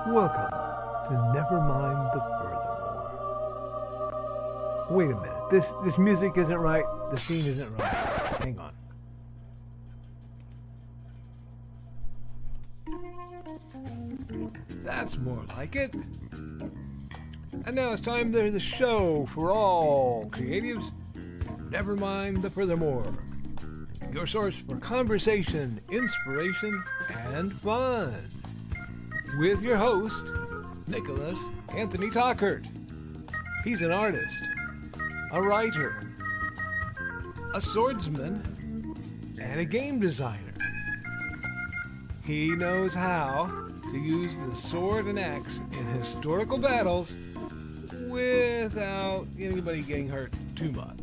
Welcome to Nevermind the Furthermore. Wait a minute. This music isn't right. The scene isn't right. Hang on. That's more like it. And now it's time to the show for all creatives. Nevermind the Furthermore. Your source for conversation, inspiration, and fun. With your host, Nicholas Anthony Tockert. He's an artist, a writer, a swordsman, and a game designer. He knows how to use the sword and axe in historical battles without anybody getting hurt too much.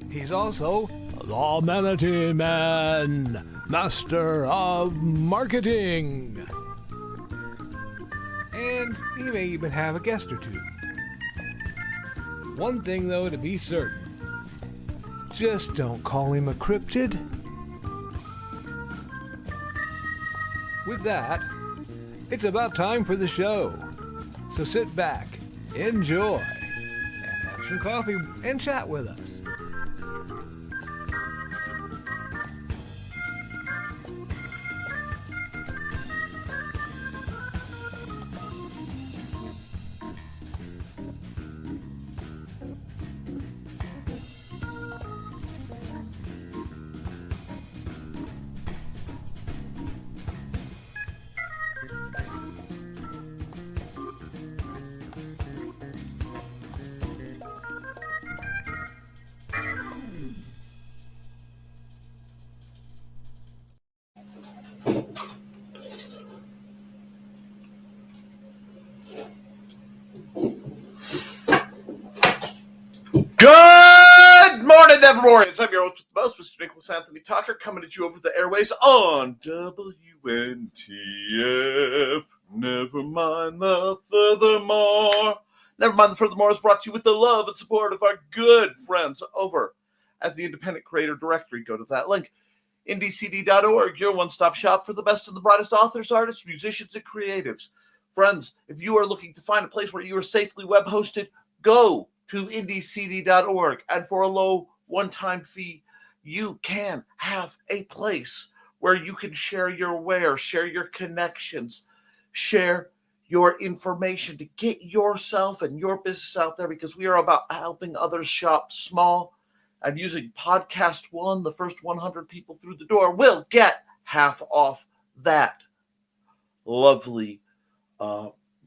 He's also the Manatee Man, master of marketing. And he may even have a guest or two. One thing, though, to be certain. Just don't call him a cryptid. With that, it's about time for the show. So sit back, enjoy, and have some coffee and chat with us. Good morning, Nevermorians. I'm your host with the most, Mr. Nicholas Anthony Tockert, coming at you over the airways on WNTF. Never mind the furthermore. Nevermind the Furthermore is brought to you with the love and support of our good friends over at the Independent Creator Directory. Go to that link, indiecd.org, your one-stop shop for the best and the brightest authors, artists, musicians, and creatives. Friends, if you are looking to find a place where you are safely web-hosted, go to indiecd.org, and for a low one-time fee, you can have a place where you can share your wares, share your connections, share your information to get yourself and your business out there, because we are about helping others shop small, and using Podcast One, the first 100 people through the door will get half off that lovely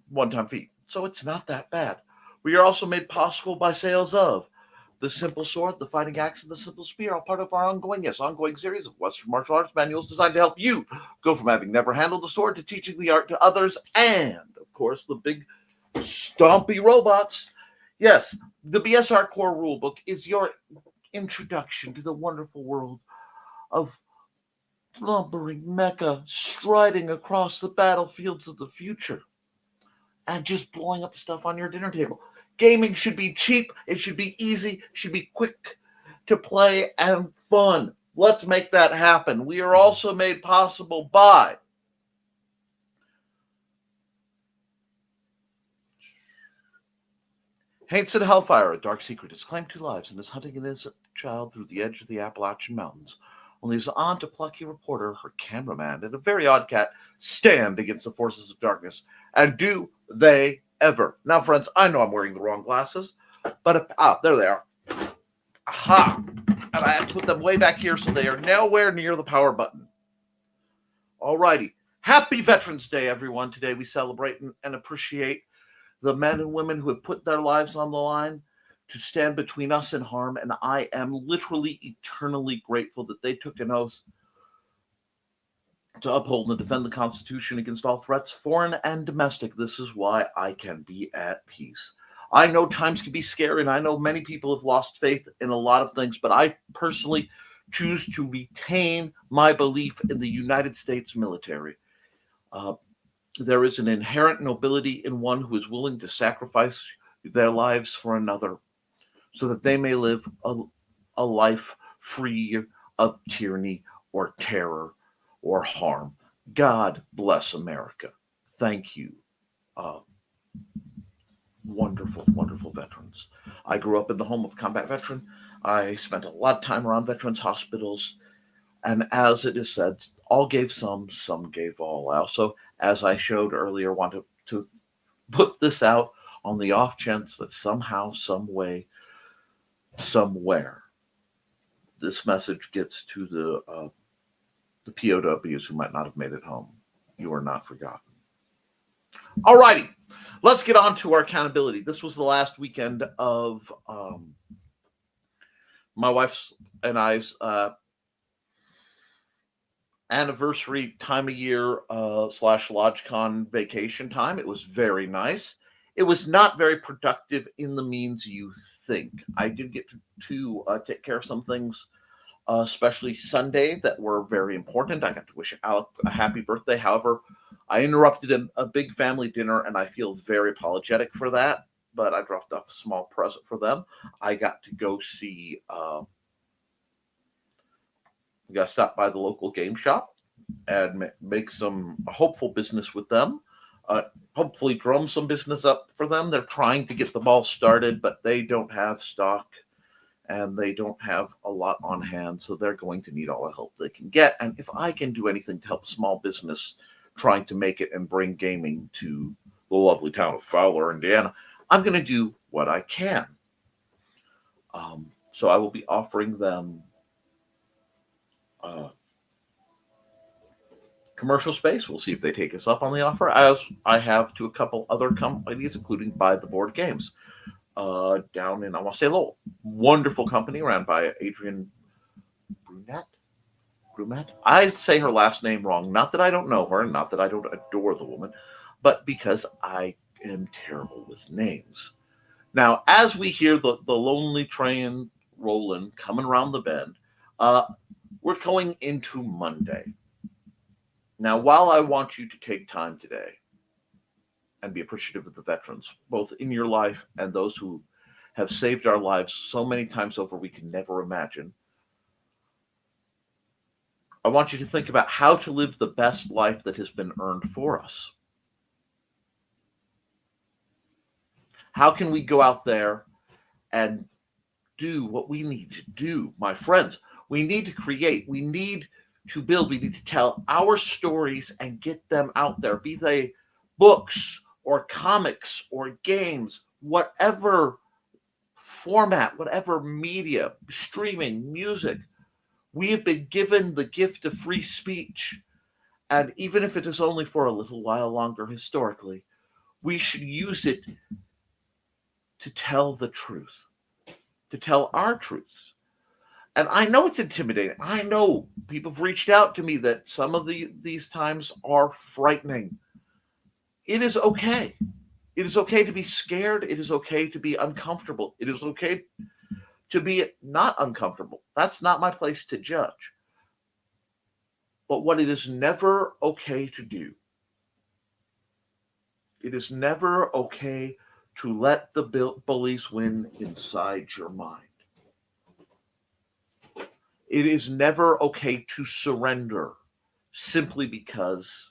one-time fee. So it's not that bad. We are also made possible by sales of the Simple Sword, the Fighting Axe, and the Simple Spear, all part of our ongoing series of Western martial arts manuals designed to help you go from having never handled a sword to teaching the art to others, and, of course, the big stompy robots. Yes, the BSR Core Rulebook is your introduction to the wonderful world of lumbering mecha striding across the battlefields of the future and just blowing up stuff on your dinner table. Gaming should be cheap, it should be easy, should be quick to play and fun. Let's make that happen. We are also made possible by Hainson Hellfire, a dark secret, has claimed 2 lives and is hunting an innocent child through the edge of the Appalachian Mountains. Only his aunt, a plucky reporter, her cameraman, and a very odd cat stand against the forces of darkness. And do they ever? Now, friends, I know I'm wearing the wrong glasses, but there they are. Aha! And I have to put them way back here so they are nowhere near the power button. Alrighty. Happy Veterans Day, everyone. Today we celebrate and appreciate the men and women who have put their lives on the line to stand between us and harm, and I am literally eternally grateful that they took an oath to uphold and defend the Constitution against all threats, foreign and domestic. This is why I can be at peace. I know times can be scary, and I know many people have lost faith in a lot of things, but I personally choose to retain my belief in the United States military. There is an inherent nobility in one who is willing to sacrifice their lives for another so that they may live a life free of tyranny or terror or harm. God bless America. Thank you. Wonderful, wonderful veterans. I grew up in the home of a combat veteran. I spent a lot of time around veterans hospitals. And as it is said, all gave some gave all. I also, as I showed earlier, want to put this out on the off chance that somehow, some way, somewhere, this message gets to the POWs who might not have made it home. You are not forgotten. All righty. Let's get on to our accountability. This was the last weekend of my wife's and I's anniversary time of year / LodgeCon vacation time. It was very nice. It was not very productive in the means you think. I did get to take care of some things, especially Sunday, that were very important. I got to wish Alec a happy birthday. However, I interrupted a big family dinner, and I feel very apologetic for that. But I dropped off a small present for them. I got to go see. We got to stop by the local game shop and make some hopeful business with them. Hopefully drum some business up for them. They're trying to get the ball started, but they don't have stock and they don't have a lot on hand. So they're going to need all the help they can get. And if I can do anything to help small business trying to make it and bring gaming to the lovely town of Fowler, Indiana, I'm going to do what I can. So I will be offering them commercial space. We'll see if they take us up on the offer, as I have to a couple other companies, including By the Board Games, down in, I want to say, Lowell. Wonderful company ran by Adrienne Brumet. I say her last name wrong. Not that I don't know her, and not that I don't adore the woman, but because I am terrible with names. Now, as we hear the lonely train rolling, coming around the bend, we're going into Monday. Now, while I want you to take time today and be appreciative of the veterans, both in your life and those who have saved our lives so many times over we can never imagine, I want you to think about how to live the best life that has been earned for us. How can we go out there and do what we need to do, my friends? We need to create. We need to build. We need to tell our stories and get them out there, be they books or comics or games, whatever format, whatever media, streaming, music. We have been given the gift of free speech. And even if it is only for a little while longer historically, we should use it to tell the truth, to tell our truths. And I know it's intimidating. I know people have reached out to me that some of these times are frightening. It is okay. It is okay to be scared. It is okay to be uncomfortable. It is okay to be not uncomfortable. That's not my place to judge. But what it is never okay to do, it is never okay to let the bullies win inside your mind. It is never okay to surrender simply because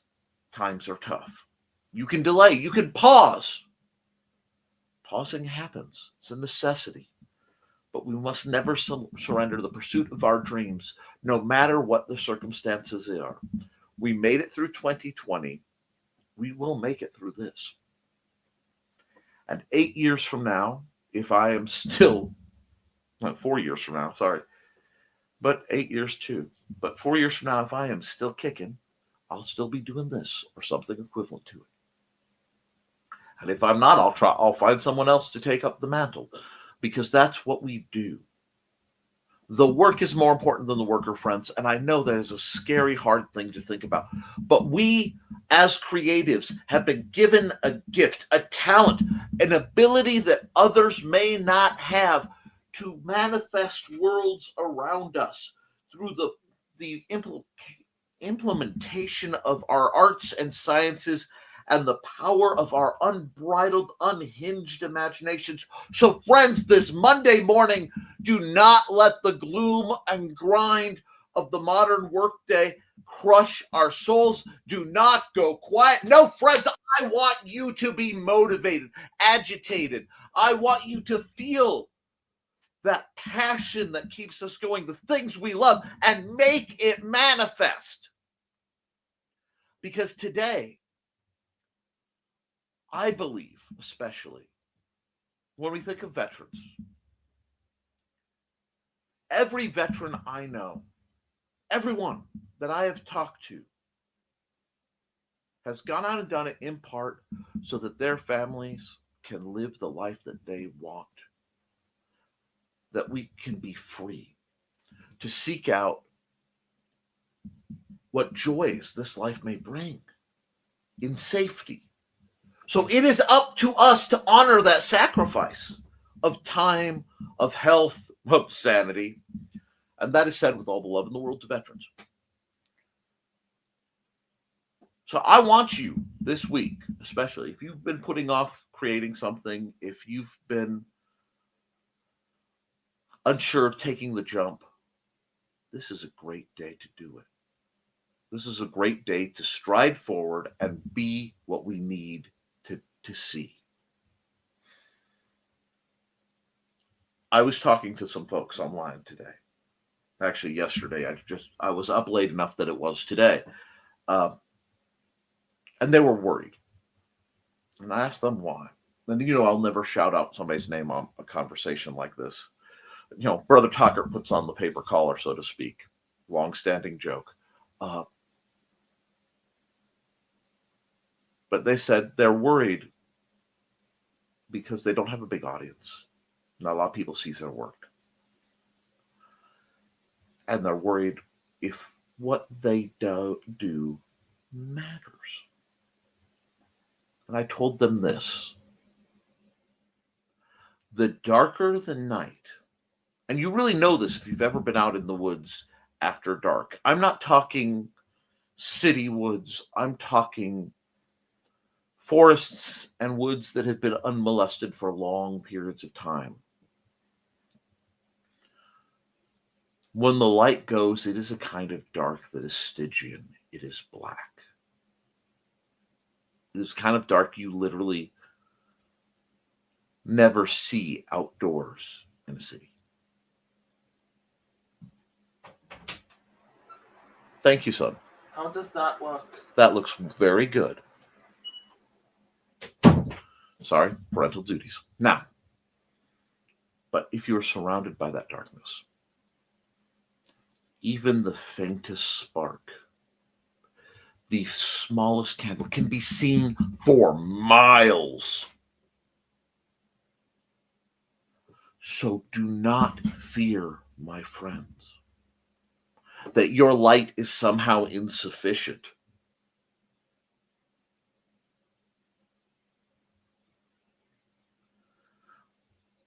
times are tough. You can delay. You can pause. Pausing happens. It's a necessity. But we must never surrender the pursuit of our dreams, no matter what the circumstances are. We made it through 2020. We will make it through this. And 8 years from now, if I am still, 4 years from now, sorry, but 8 years too. But 4 years from now, if I am still kicking, I'll still be doing this or something equivalent to it. And if I'm not, I'll find someone else to take up the mantle, because that's what we do. The work is more important than the worker, friends. And I know that is a scary, hard thing to think about. But we, as creatives, have been given a gift, a talent, an ability that others may not have to manifest worlds around us through the implementation of our arts and sciences and the power of our unbridled, unhinged imaginations. So, friends, this Monday morning, do not let the gloom and grind of the modern workday crush our souls. Do not go quiet. No, friends, I want you to be motivated, agitated. I want you to feel that passion that keeps us going, the things we love, and make it manifest. Because today, I believe, especially when we think of veterans, every veteran I know, everyone that I have talked to, has gone out and done it in part so that their families can live the life that they want, that we can be free to seek out what joys this life may bring in safety. So it is up to us to honor that sacrifice of time, of health, of sanity. And that is said with all the love in the world to veterans. So I want you this week, especially if you've been putting off creating something, if you've been unsure of taking the jump, this is a great day to do it. This is a great day to stride forward and be what we need to see. I was talking to some folks online today. Actually, yesterday. I was up late enough that it was today. And they were worried. And I asked them why. And, I'll never shout out somebody's name on a conversation like this. Brother Tockert puts on the paper collar, so to speak. Long-standing joke. But they said they're worried because they don't have a big audience. Not a lot of people see their work. And they're worried if what they do matters. And I told them this. The darker the night, and you really know this if you've ever been out in the woods after dark. I'm not talking city woods. I'm talking forests and woods that have been unmolested for long periods of time. When the light goes, it is a kind of dark that is Stygian. It is black. It is kind of dark you literally never see outdoors in a city. Thank you, son. How does that work? That looks very good. Sorry, parental duties. Now, but if you're surrounded by that darkness, even the faintest spark, the smallest candle can be seen for miles. So do not fear, my friends, that your light is somehow insufficient.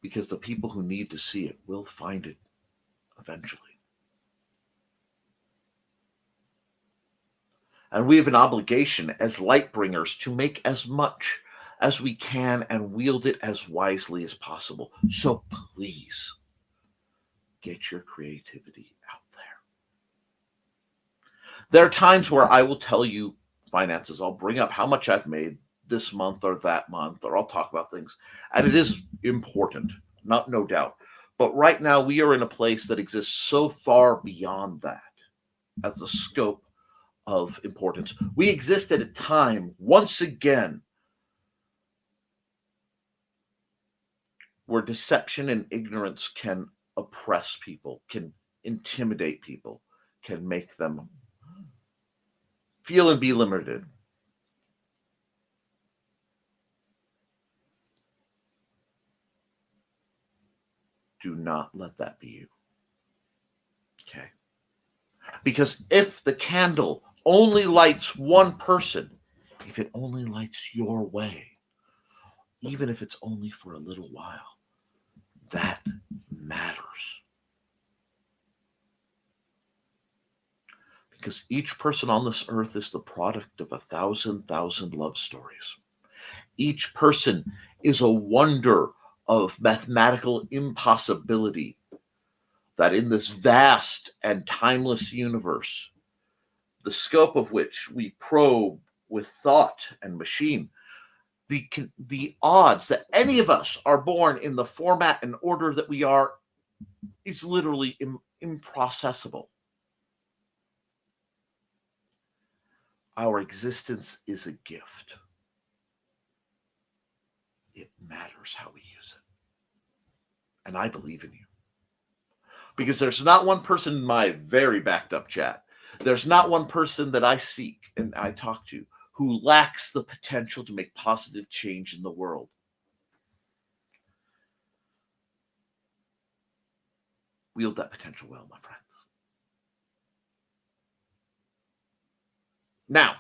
Because the people who need to see it will find it eventually. And we have an obligation as light bringers to make as much as we can and wield it as wisely as possible. So please, get your creativity out there. There are times where I will tell you finances. I'll bring up how much I've made this month or that month, or I'll talk about things. And it is important, no doubt. But right now we are in a place that exists so far beyond that as the scope of importance. We exist at a time, once again, where deception and ignorance can oppress people, can intimidate people, can make them feel and be limited. Do not let that be you. Okay? Because if the candle only lights one person, if it only lights your way, even if it's only for a little while, that matters. Because each person on this earth is the product of 1,000 love stories. Each person is a wonder of mathematical impossibility that in this vast and timeless universe, the scope of which we probe with thought and machine, the odds that any of us are born in the format and order that we are is literally improcessible. Our existence is a gift. It matters how we use it. And I believe in you. Because there's not one person in my very backed up chat, there's not one person that I seek and I talk to who lacks the potential to make positive change in the world. Wield that potential well, my friends. Now,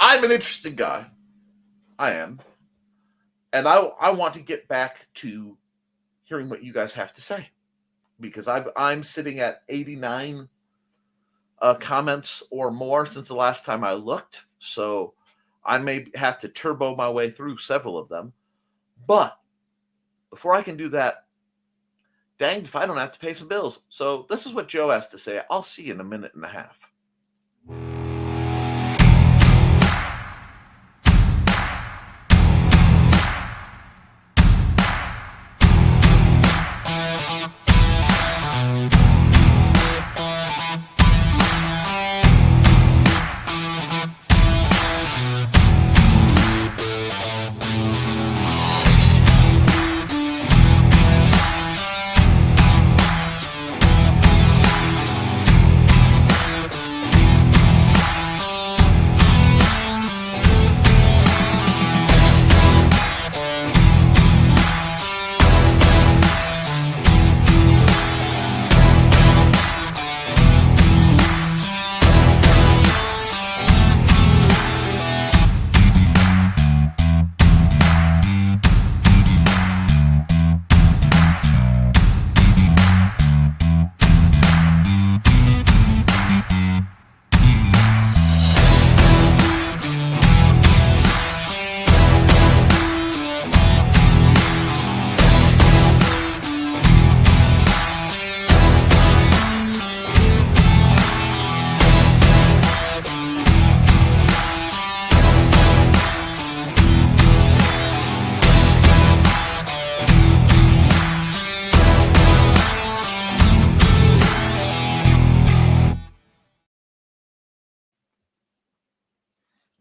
I'm an interesting guy. I am. And I want to get back to hearing what you guys have to say. Because I'm sitting at 89 comments or more since the last time I looked. So I may have to turbo my way through several of them. But before I can do that, danged if I don't have to pay some bills. So this is what Joe has to say. I'll see you in a minute and a half.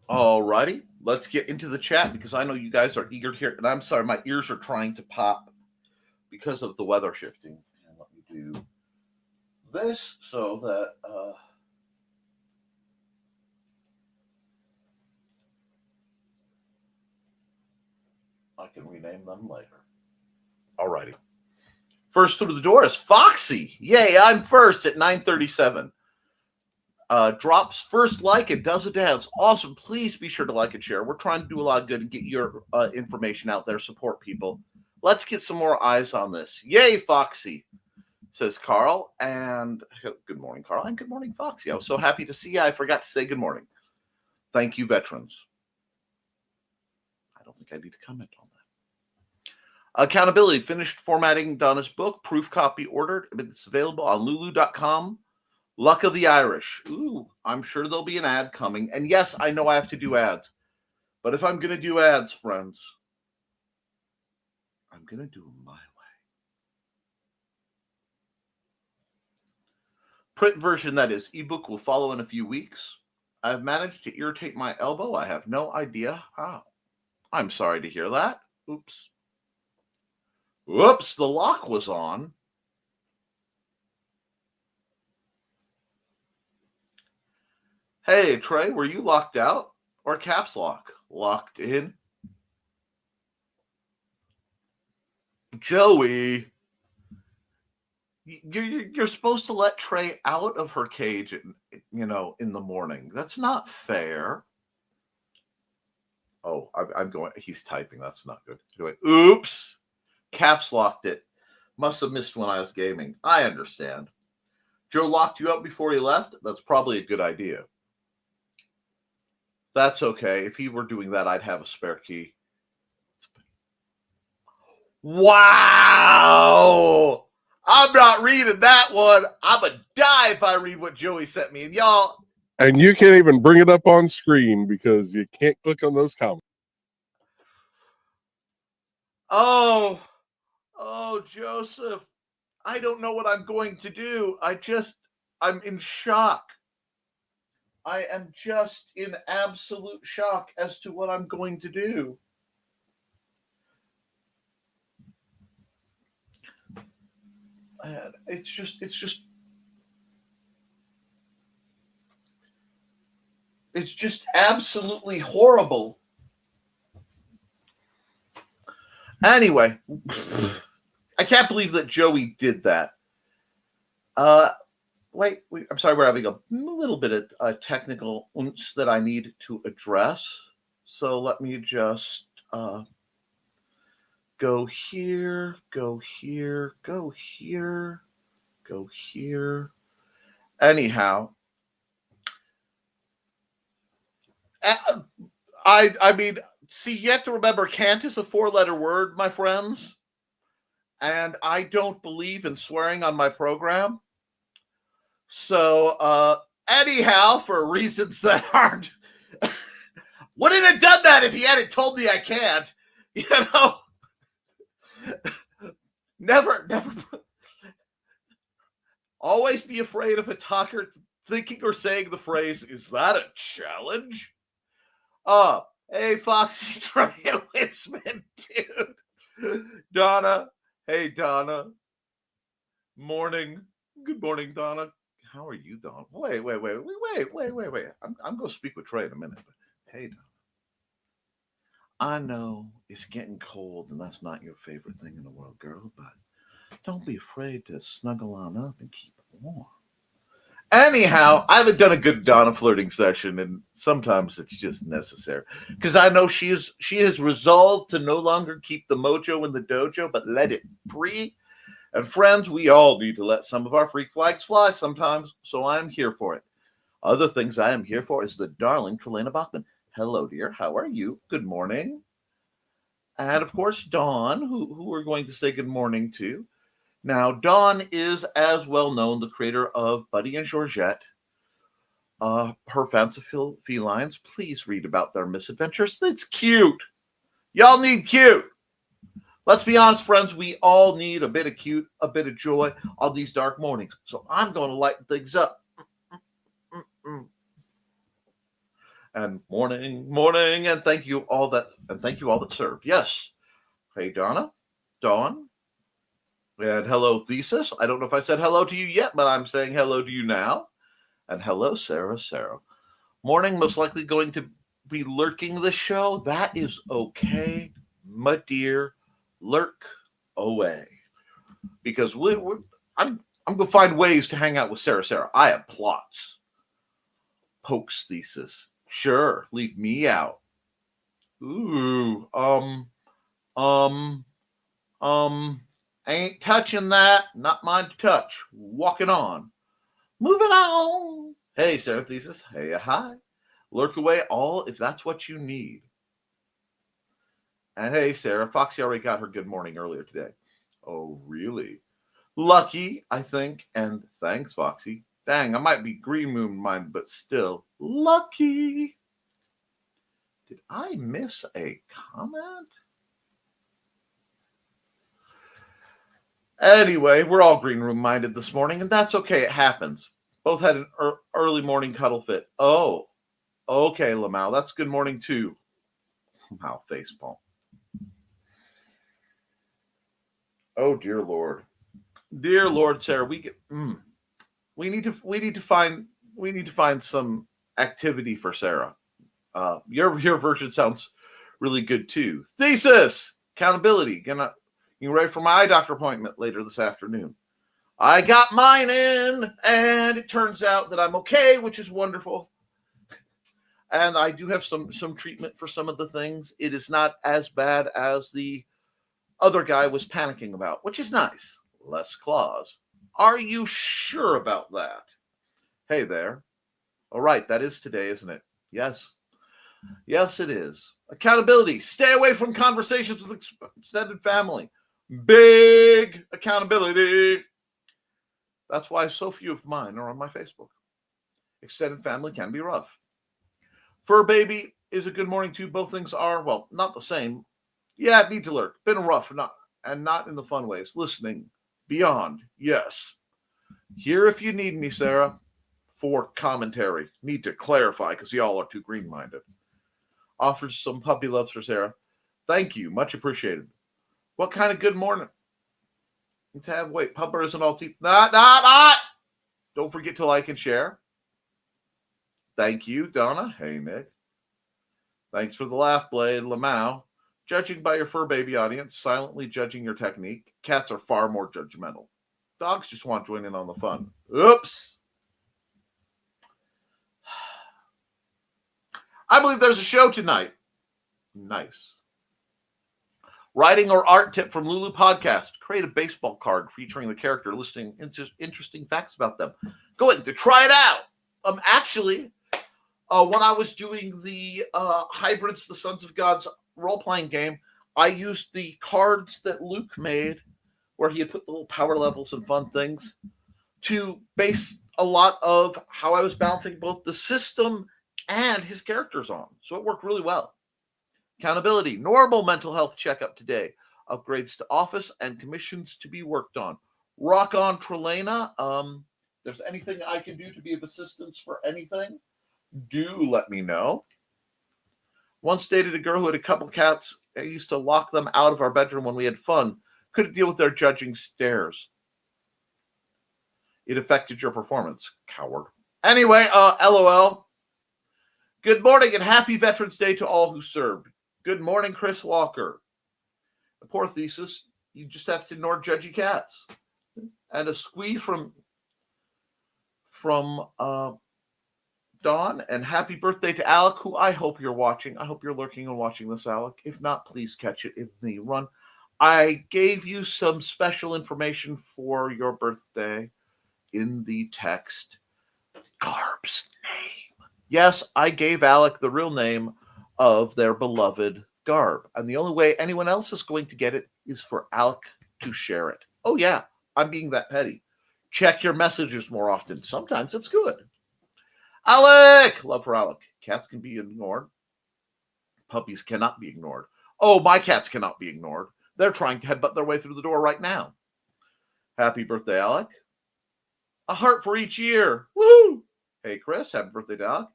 Alrighty, let's get into the chat because I know you guys are eager to hear. And I'm sorry, my ears are trying to pop because of the weather shifting. And let me do this so that I can rename them later. Alrighty. First through the door is Foxy. Yay, I'm first at 9:37. Drops first like and does a dance. Awesome. Please be sure to like and share. We're trying to do a lot of good and get your information out there. Support people. Let's get some more eyes on this. Yay, Foxy, says Carl. And good morning, Carl. And good morning, Foxy. I was so happy to see you. I forgot to say good morning. Thank you, veterans. I don't think I need to comment on that. Accountability. Finished formatting Donna's book. Proof copy ordered. It's available on lulu.com. Luck of the Irish. Ooh, I'm sure there'll be an ad coming. And yes, I know I have to do ads. But if I'm going to do ads, friends, I'm going to do them my way. Print version, that is, ebook, will follow in a few weeks. I've managed to irritate my elbow. I have no idea how. I'm sorry to hear that. Oops. Whoops, the lock was on. Hey, Trey, were you locked out or caps lock? Locked in? Joey, you're supposed to let Trey out of her cage, in the morning. That's not fair. Oh, I'm going. He's typing. That's not good. Doing. Oops. Caps locked it. Must have missed when I was gaming. I understand. Joe locked you up before he left? That's probably a good idea. That's okay. If he were doing that, I'd have a spare key. Wow! I'm not reading that one. I'm going to die if I read what Joey sent me. And y'all... And you can't even bring it up on screen because you can't click on those comments. Oh, Joseph. I don't know what I'm going to do. I'm in shock. I am just in absolute shock as to what I'm going to do. And it's just absolutely horrible. Anyway, I can't believe that Joey did that. Wait, I'm sorry, we're having a little bit of technical oomph that I need to address. So let me just go here, go here, go here, go here. Anyhow, I mean, see, you have to remember, can't is a 4-letter word, my friends. And I don't believe in swearing on my program. So, anyhow, for reasons that aren't, wouldn't have done that if he hadn't told me I can't. You know, never. Always be afraid of a talker thinking or saying the phrase, "Is that a challenge?" Hey, Foxy, Trey, and Winsman, dude. Donna. Hey, Donna. Morning. Good morning, Donna. How are you, Donna? Wait. I'm going to speak with Trey in a minute. But hey, Donna. I know it's getting cold, and that's not your favorite thing in the world, girl, but don't be afraid to snuggle on up and keep it warm. Anyhow, I haven't done a good Donna flirting session, and sometimes it's just necessary because I know she has resolved to no longer keep the mojo in the dojo, but let it free. And friends, we all need to let some of our freak flags fly sometimes, so I'm here for it. Other things I am here for is the darling Trelena Bachman. Hello, dear. How are you? Good morning. And of course, Dawn, who we're going to say good morning to. Now, Dawn is, as well known, the creator of Buddy and Georgette, her fanciful felines. Please read about their misadventures. It's cute. Y'all need cute. Let's be honest, friends. We all need a bit of cute, a bit of joy on these dark mornings. So I'm going to lighten things up. And morning, and thank you all that served. Yes. Hey, Donna, Dawn. And hello, Thesis. I don't know if I said hello to you yet, but I'm saying hello to you now. And hello, Sarah. Morning, most likely going to be lurking the show. That is okay, my dear. Lurk away. Because I'm going to find ways to hang out with Sarah. I have plots. Pokes, Thesis. Sure, leave me out. Ooh, ain't touching that. Not mine to touch. Walking on. Moving on. Hey, Sarah Thesis. Hey, hi. Lurk away all if that's what you need. And hey, Sarah, Foxy already got her good morning earlier today. Oh, really? Lucky, I think. And thanks, Foxy. Dang, I might be green moon mine, but still lucky. Did I miss a comment? Anyway, we're all green room minded this morning, and that's okay. It happens. Both had an early morning cuddle fit. Oh, okay, Lamau. That's good morning too. Wow, facepalm. Oh, dear Lord. Dear Lord, Sarah, we need to find some activity for Sarah. Your version sounds really good too. Thesis, accountability. You ready for my eye doctor appointment later this afternoon? I got mine in, and it turns out that I'm okay, which is wonderful. And I do have some treatment for some of the things. It is not as bad as the other guy was panicking about, which is nice. Less claws. Are you sure about that? Hey there. All right, that is today, isn't it? Yes. Yes, it is. Accountability. Stay away from conversations with extended family. Big accountability. That's why so few of mine are on my Facebook. Extended family can be rough. Fur baby is a good morning too. Both things are, well, not the same. Yeah, need to lurk. Been rough, not in the fun ways. Listening. Beyond. Yes. Here if you need me, Sarah, for commentary. Need to clarify because y'all are too green-minded. Offers some puppy loves for Sarah. Thank you. Much appreciated. What kind of good morning? Wait, pupper isn't all teeth. Not. Don't forget to like and share. Thank you, Donna. Hey, Nick. Thanks for the laugh, Blade. Lamau. Judging by your fur baby audience, silently judging your technique. Cats are far more judgmental. Dogs just want to join in on the fun. Oops. I believe there's a show tonight. Nice. Writing or art tip from Lulu Podcast. Create a baseball card featuring the character listing interesting facts about them. Going to try it out. Actually, when I was doing the Hybrids, the Sons of God's role-playing game, I used the cards that Luke made, where he had put the little power levels and fun things, to base a lot of how I was balancing both the system and his characters on. So it worked really well. Accountability. Normal mental health checkup today. Upgrades to office and commissions to be worked on. Rock on, Trelena. There's anything I can do to be of assistance for anything, do let me know. Once dated a girl who had a couple cats. I used to lock them out of our bedroom when we had fun. Couldn't deal with their judging stares. It affected your performance, coward. Anyway, LOL. Good morning and happy Veterans Day to all who served. Good morning, Chris Walker. A poor thesis. You just have to ignore judgy cats. And a squee from Dawn. And happy birthday to Alec, who I hope you're watching. I hope you're lurking and watching this, Alec. If not, please catch it in the run. I gave you some special information for your birthday in the text. Garb's name. Yes, I gave Alec the real name of their beloved Garb. And the only way anyone else is going to get it is for Alec to share it. Oh, yeah, I'm being that petty. Check your messages more often. Sometimes it's good. Alec! Love for Alec. Cats can be ignored. Puppies cannot be ignored. Oh, my cats cannot be ignored. They're trying to headbutt their way through the door right now. Happy birthday, Alec. A heart for each year. Woohoo! Hey, Chris, happy birthday to Alec.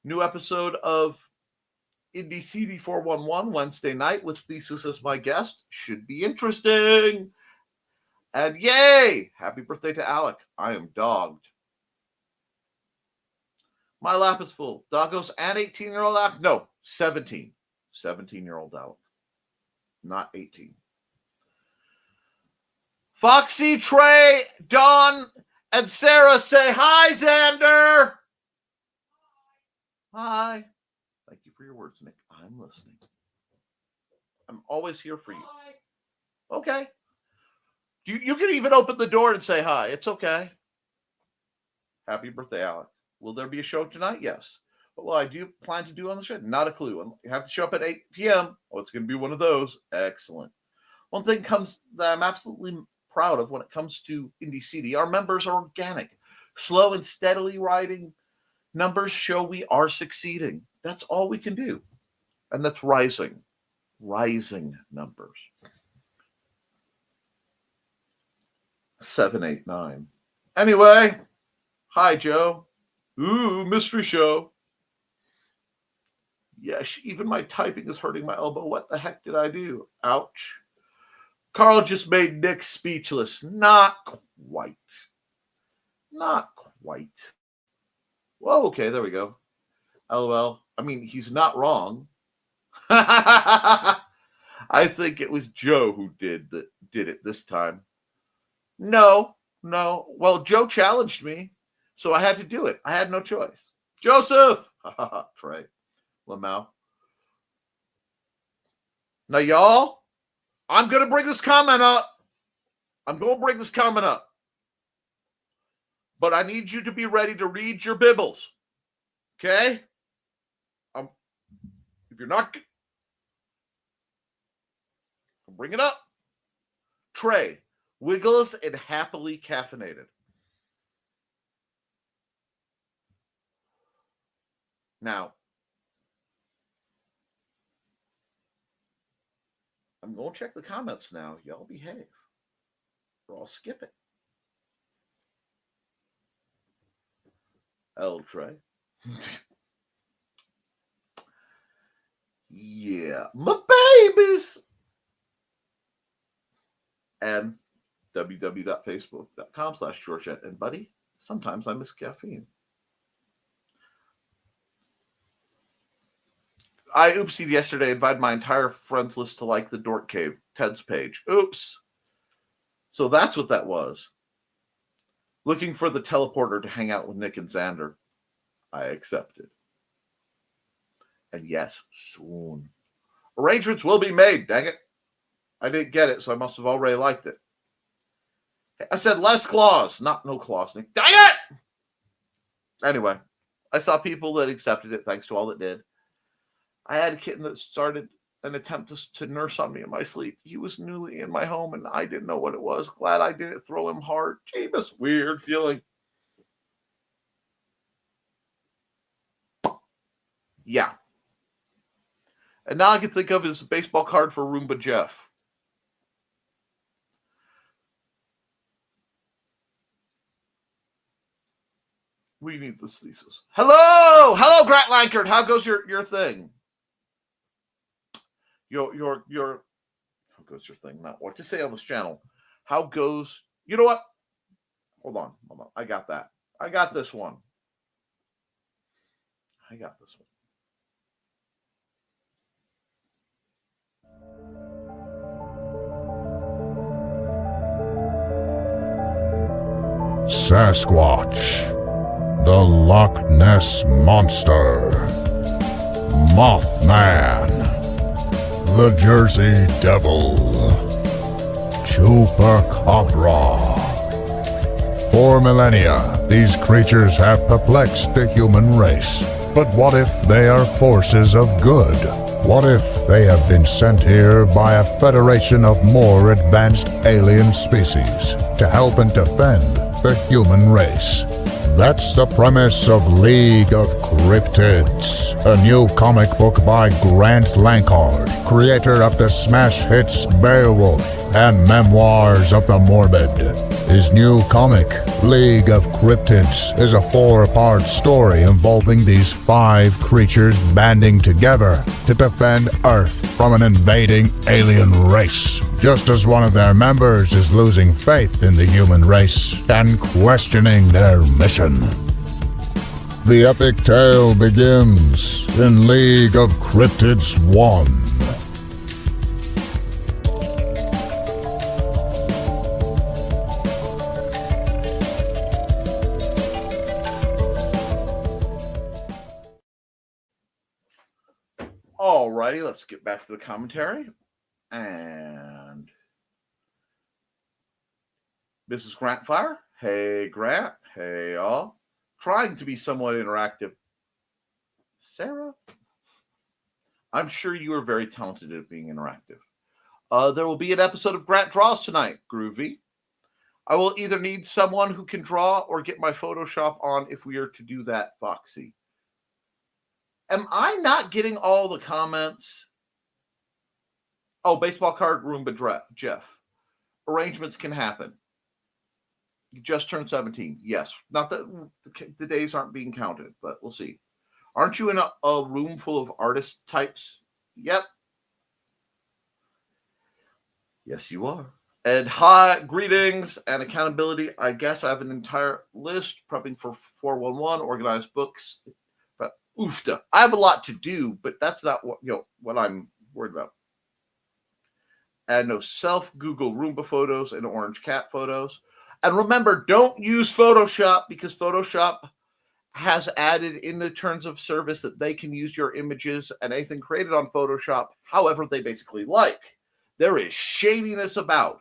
New episode of Indie CD 411 Wednesday night with Thesis as my guest. Should be interesting. And yay! Happy birthday to Alec. I am dogged. My lap is full. Doggos and 18-year-old Alec? No, 17. 17-year-old Alec. Not 18. Foxy, Trey, Dawn, and Sarah say hi, Xander. Hi. Thank you for your words, Nick. I'm listening. I'm always here for you. Hi. Okay. You can even open the door and say hi. It's okay. Happy birthday, Alec. Will there be a show tonight? Yes. What will I plan to do on the show? Not a clue. You have to show up at 8 p.m. Oh, it's going to be one of those. Excellent. One thing that I'm absolutely proud of when it comes to Indie CD, our members are organic. Slow and steadily rising numbers show we are succeeding. That's all we can do. And that's rising. Rising numbers. 7, 8, 9. Anyway, hi, Joe. Ooh, mystery show. Yes, even my typing is hurting my elbow. What the heck did I do? Ouch. Carl just made Nick speechless. Not quite. Not quite. Well, okay, there we go. LOL. I mean, he's not wrong. I think it was Joe who did it this time. No. Well, Joe challenged me, so I had to do it. I had no choice. Joseph! Trey. Lamau. Now, y'all, I'm going to bring this comment up. But I need you to be ready to read your bibbles. Okay? If you're not, I'll bring it up. Trey, Wiggles and happily caffeinated. Now, I'm going to check the comments now. Y'all behave, or I'll skip it. L Trey. Yeah, my babies. And www.facebook.com/Georgette and Buddy. Sometimes I miss caffeine. I oopsied yesterday, invited my entire friends list to like the Dork Cave, Ted's page. Oops. So that's what that was. Looking for the teleporter to hang out with Nick and Xander. I accepted. And yes, soon. Arrangements will be made, dang it. I didn't get it, so I must have already liked it. I said less claws, not no claws, Nick. Dang it! Anyway, I saw people that accepted it, thanks to all that did. I had a kitten that started an attempt to nurse on me in my sleep. He was newly in my home, and I didn't know what it was. Glad I didn't throw him hard. Jeebus, weird feeling. Yeah. And now I can think of his baseball card for Roomba Jeff. We need this thesis. Hello, Grant Lankard. How goes your thing? Your how goes your thing? Not what to say on this channel. How goes? You know what? Hold on. I got that. I got this one. Sasquatch, the Loch Ness Monster, Mothman, the Jersey Devil, Chupacabra. For millennia, these creatures have perplexed the human race. But what if they are forces of good? What if they have been sent here by a federation of more advanced alien species to help and defend the human race? That's the premise of League of Cryptids, a new comic book by Grant Lankard, creator of the smash hits Beowulf and Memoirs of the Morbid. His new comic, League of Cryptids, is a 4-part story involving these 5 creatures banding together to defend Earth from an invading alien race, just as one of their members is losing faith in the human race and questioning their mission. The epic tale begins in League of Cryptids 1. Alrighty, let's get back to the commentary. And Mrs. Grantfire. Hey, Grant. Hey, all. Trying to be somewhat interactive. Sarah? I'm sure you are very talented at being interactive. There will be an episode of Grant Draws tonight. Groovy. I will either need someone who can draw or get my Photoshop on if we are to do that, Foxy. Am I not getting all the comments? Oh, baseball card Roomba Jeff. Arrangements can happen. You just turned 17. Yes. Not that the days aren't being counted, but we'll see. Aren't you in a room full of artist types? Yep. Yes, you are. And hi, greetings and accountability. I guess I have an entire list prepping for 411, organized books. But oofta. I have a lot to do, but that's not what I'm worried about. And no self-Google Roomba photos and orange cat photos. And remember, don't use Photoshop because Photoshop has added in the terms of service that they can use your images and anything created on Photoshop however they basically like. There is shadiness about.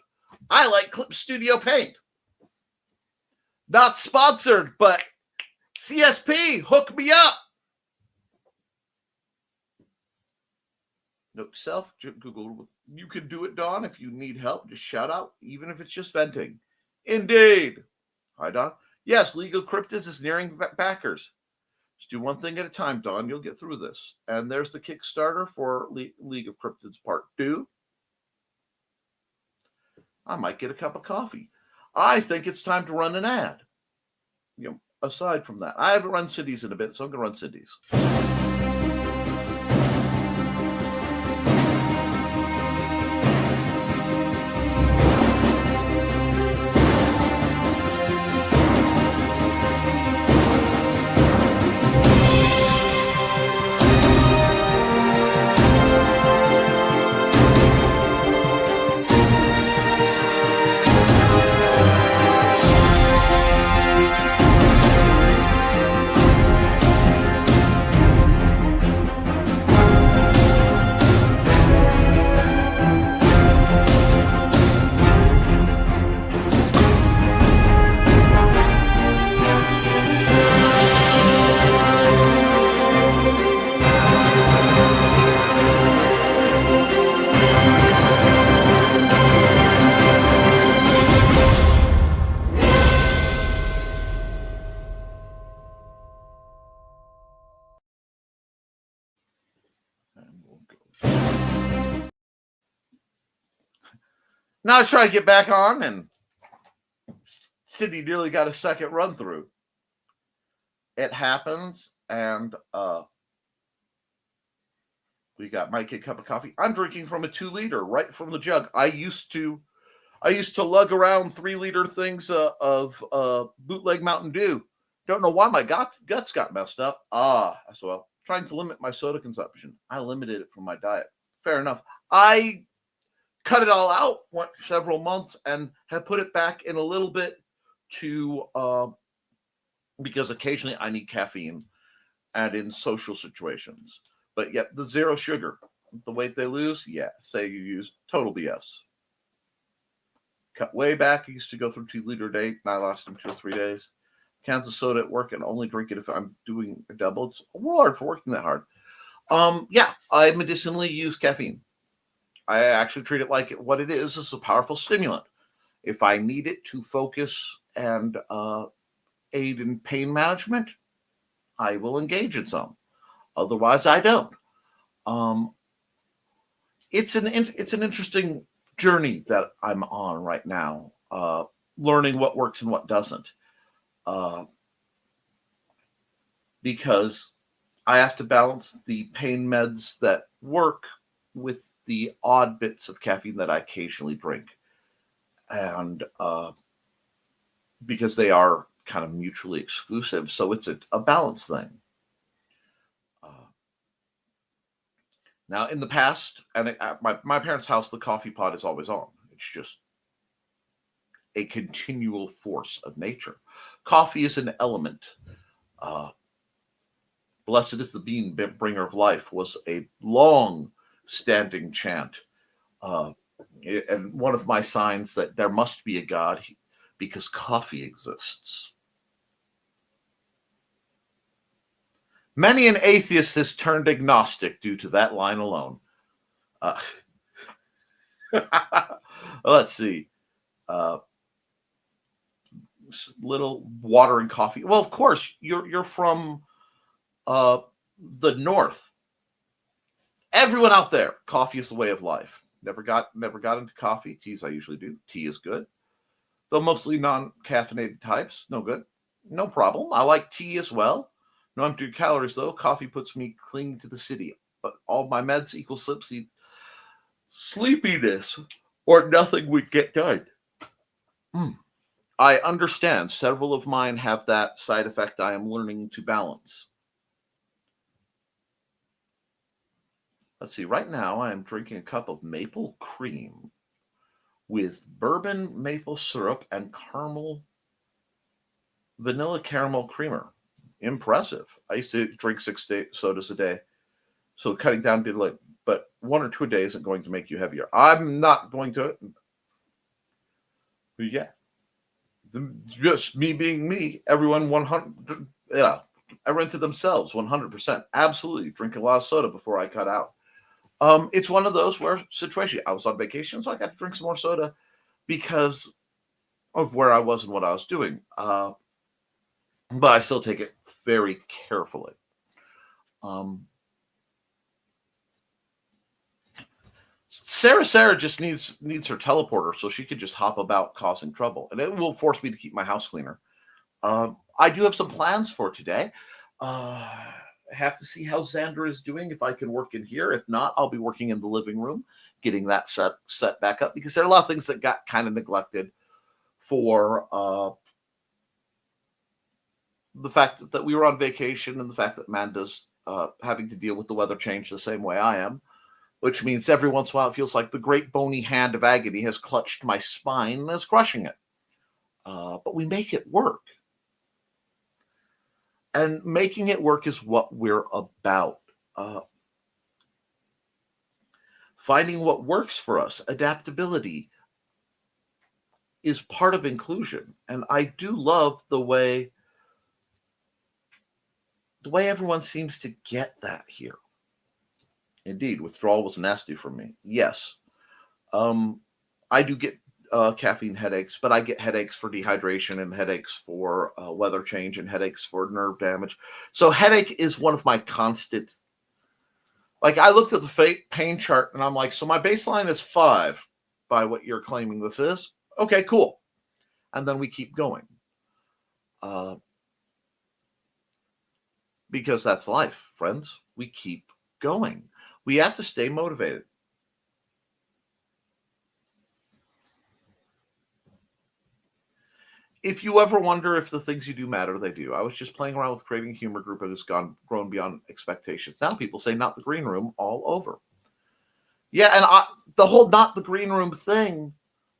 I like Clip Studio Paint. Not sponsored, but CSP, hook me up. Note to self, Google, you can do it, Dawn. If you need help, just shout out, even if it's just venting. Indeed. Hi, Dawn. Yes, League of Cryptids is nearing backers. Just do one thing at a time, Dawn. You'll get through this. And there's the Kickstarter for League of Cryptids Part 2. I might get a cup of coffee. I think it's time to run an ad. Aside from that, I haven't run Cindy's in a bit, so I'm going to run Cindy's. Now I try to get back on, and Cindy nearly got a second run through. It happens, and we got my kid cup of coffee. I'm drinking from a 2-liter right from the jug. I used to lug around 3-liter things of bootleg Mountain Dew. Don't know why my guts got messed up. As well. Trying to limit my soda consumption. I limited it from my diet. Fair enough. I cut it all out, went several months, and have put it back in a little bit to because occasionally I need caffeine and in social situations. But yet the zero sugar, the weight they lose, say you use total BS. Cut way back. I used to go through 2-liter a day. Now I lost them 2 or 3 days. Cans of soda at work and only drink it if I'm doing a double. It's hard for working that hard. I medicinally use caffeine. I actually treat it like what it is. It's a powerful stimulant. If I need it to focus and aid in pain management, I will engage in some. Otherwise, I don't. It's an interesting journey that I'm on right now, learning what works and what doesn't. Because I have to balance the pain meds that work with the odd bits of caffeine that I occasionally drink. And because they are kind of mutually exclusive. So it's a balance thing. Now, in the past, and at my parents' house, the coffee pot is always on. It's just a continual force of nature. Coffee is an element. Blessed is the bean bringer of life was a long-standing chant. And one of my signs that there must be a God because coffee exists. Many an atheist has turned agnostic due to that line alone. Let's see. Little water and coffee. Well, of course, you're from the north. Everyone out there, coffee is the way of life. Never got into coffee. Teas I usually do. Tea is good. Though mostly non-caffeinated types. No good. No problem. I like tea as well. No empty calories, though. Coffee puts me clinging to the city. But all my meds equal sleepiness, or nothing would get done. I understand. Several of mine have that side effect I am learning to balance. Let's see. Right now, I am drinking a cup of maple cream with bourbon maple syrup and vanilla caramel creamer. Impressive. I used to drink 6 sodas a day. So cutting down did like, but 1 or 2 a day isn't going to make you heavier. I'm not going to. But yeah. just me being me, everyone 100, yeah, everyone to themselves 100%. Absolutely. Drink a lot of soda before I cut out. It's one of those where situation. I was on vacation, so I got to drink some more soda because of where I was and what I was doing. But I still take it very carefully. Sarah just needs her teleporter so she could just hop about causing trouble, and it will force me to keep my house cleaner. I do have some plans for today. I have to see how Xander is doing, if I can work in here. If not, I'll be working in the living room, getting that set back up, because there are a lot of things that got kind of neglected for the fact that we were on vacation and the fact that Manda's having to deal with the weather change the same way I am, which means every once in a while it feels like the great bony hand of agony has clutched my spine and is crushing it. But we make it work. And making it work is what we're about. Finding what works for us, adaptability, is part of inclusion. And I do love the way everyone seems to get that here. Indeed, withdrawal was nasty for me. Yes. I do get caffeine headaches, but I get headaches for dehydration and headaches for weather change and headaches for nerve damage. So headache is one of my constant. Like, I looked at the pain chart and I'm like, so my baseline is 5 by what you're claiming this is. Okay, cool. And then we keep going. Because that's life, friends. We keep going. We have to stay motivated. If you ever wonder if the things you do matter, they do. I was just playing around with creating a humor group that has grown beyond expectations. Now people say not the green room all over. Yeah, and the whole not the green room thing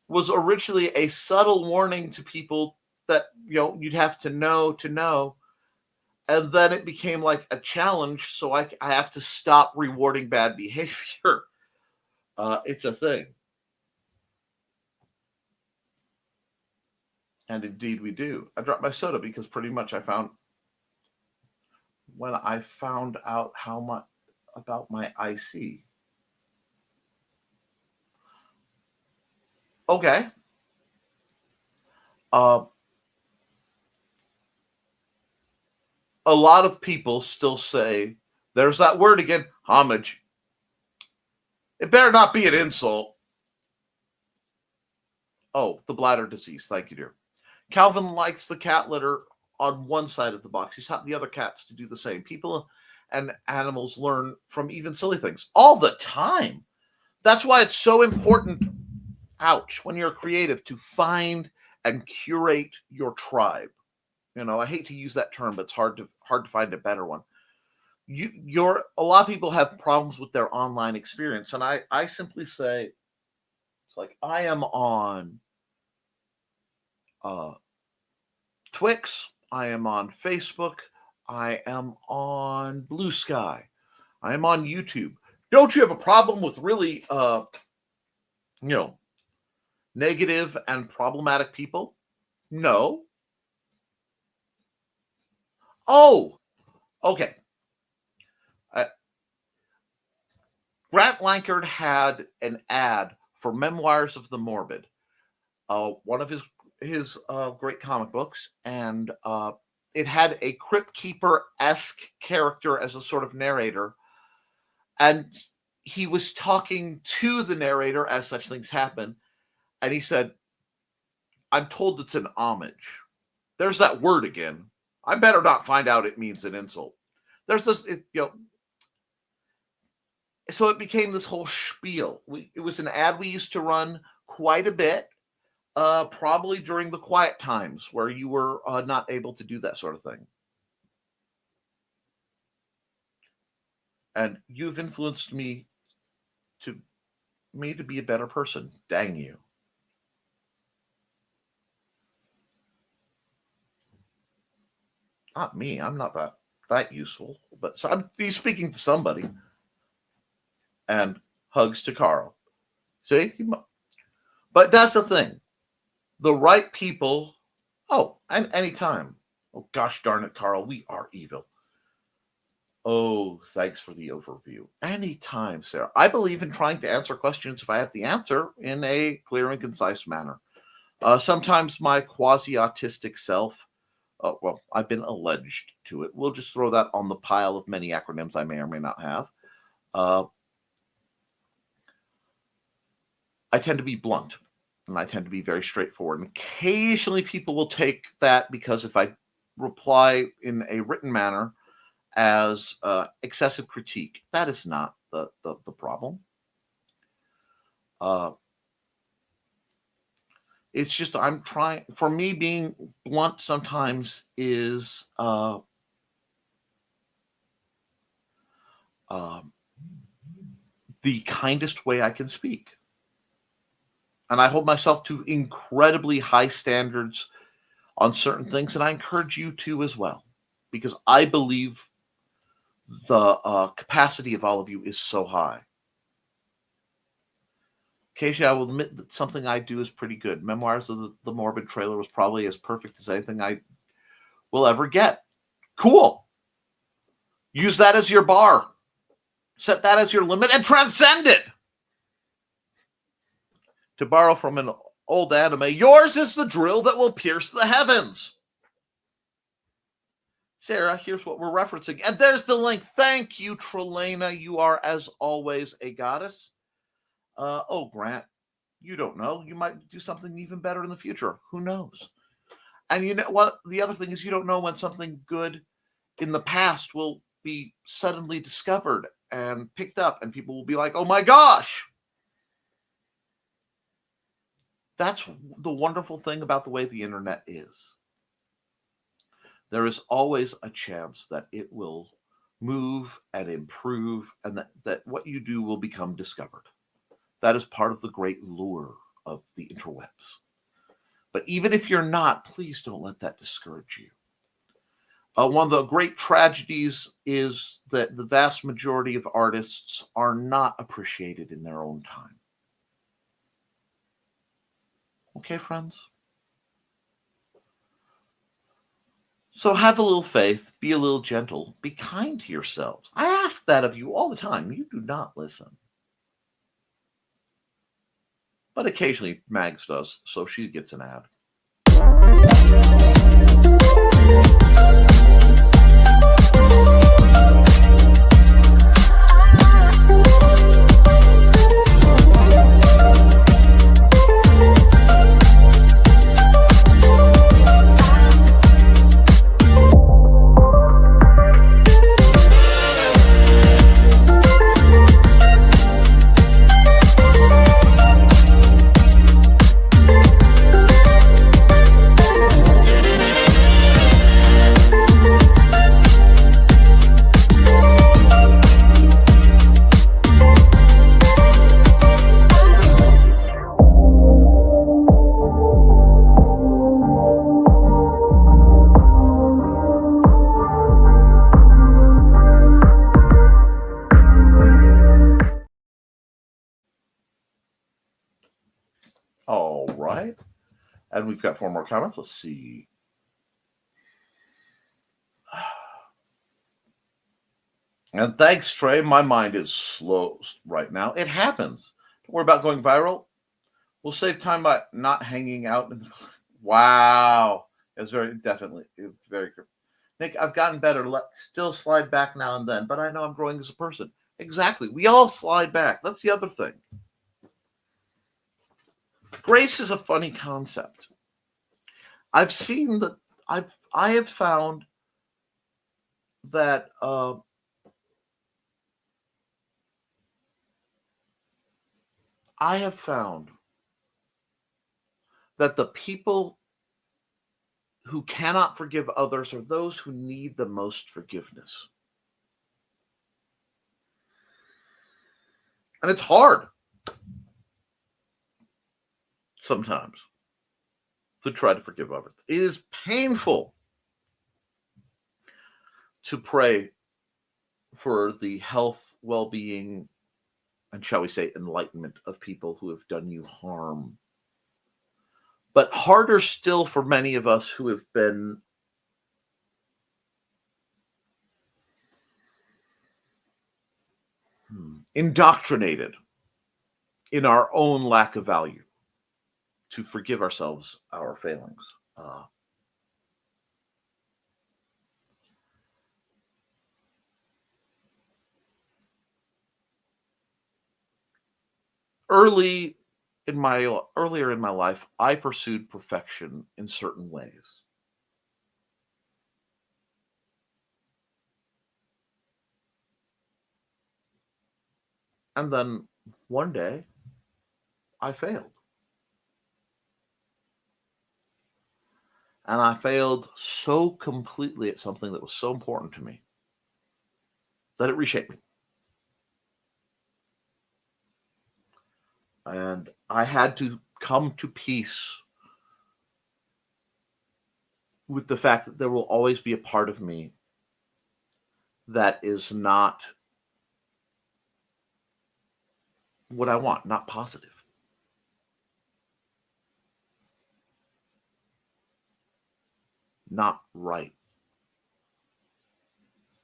was originally a subtle warning to people that, you'd have to know. And then it became like a challenge, so I have to stop rewarding bad behavior. It's a thing. And indeed we do. I dropped my soda because pretty much when I found out how much about my IC. Okay. A lot of people still say, there's that word again, homage. It better not be an insult. Oh, the bladder disease. Thank you, dear. Calvin likes the cat litter on one side of the box. He's taught the other cats to do the same. People and animals learn from even silly things all the time. That's why it's so important, when you're creative, to find and curate your tribe. I hate to use that term, but it's hard to find a better one. A lot of people have problems with their online experience, and I simply say, it's like, I am on Twix, I am on Facebook, I am on Blue Sky, I am on YouTube. Don't you have a problem with really negative and problematic people? No. Oh, okay. Grant Lankard had an ad for Memoirs of the Morbid, one of his great comic books, and it had a Crypt Keeper-esque character as a sort of narrator, and he was talking to the narrator as such things happen, and he said, I'm told it's an homage. There's that word again. I better not find out it means an insult. There's this, so it became this whole spiel. It was an ad we used to run quite a bit, probably during the quiet times where you were not able to do that sort of thing. And you've influenced me to be a better person. Dang you. Not me. I'm not that useful. But so he's speaking to somebody. And hugs to Carl. See? But that's the thing. The right people Oh, and anytime. Oh, gosh darn it, Carl, we are evil. Oh, thanks for the overview. Anytime, Sarah. I believe in trying to answer questions if I have the answer in a clear and concise manner. Sometimes my quasi-autistic self, well, I've been alleged to it. We'll just throw that on the pile of many acronyms I may or may not have. I tend to be blunt, and I tend to be very straightforward. And occasionally people will take that because if I reply in a written manner as excessive critique, that is not the problem. It's just I'm trying. For me, being blunt sometimes is the kindest way I can speak. And I hold myself to incredibly high standards on certain things, and I encourage you to as well, because I believe the capacity of all of you is so high. Occasionally, I will admit that something I do is pretty good. Memoirs of the Morbid trailer was probably as perfect as anything I will ever get. Cool. Use that as your bar. Set that as your limit and transcend it. To borrow from an old anime, yours is the drill that will pierce the heavens. Sarah, here's what we're referencing. And there's the link. Thank you, Trelena. You are, as always, a goddess. Oh, Grant, you don't know. You might do something even better in the future. Who knows? And you know what? The other thing is you don't know when something good in the past will be suddenly discovered and picked up, and people will be like, oh my gosh. That's the wonderful thing about the way the internet is. There is always a chance that it will move and improve, and that what you do will become discovered. That is part of the great lure of the interwebs. But even if you're not, please don't let that discourage you. One of the great tragedies is that the vast majority of artists are not appreciated in their own time. Okay, friends? So have a little faith, be a little gentle, be kind to yourselves. I ask that of you all the time. You do not listen. But occasionally Mags does, so she gets an ad. All right. And we've got 4 more comments. Let's see. And thanks, Trey. My mind is slow right now. It happens. Don't worry about going viral. We'll save time by not hanging out. Wow. It's very definitely very good. Nick, I've gotten better. Still slide back now and then, but I know I'm growing as a person. Exactly. We all slide back. That's the other thing. Grace is a funny concept. I've seen that I have found that the people who cannot forgive others are those who need the most forgiveness. And it's hard sometimes to try to forgive others. It is painful to pray for the health, well-being, and shall we say enlightenment of people who have done you harm. but harder still for many of us who have been indoctrinated in our own lack of value to forgive ourselves our failings. Earlier in my life, I pursued perfection in certain ways. And then one day, I failed. And I failed so completely at something that was so important to me that it reshaped me. And I had to come to peace with the fact that there will always be a part of me that is not what I want, not positive. Not right.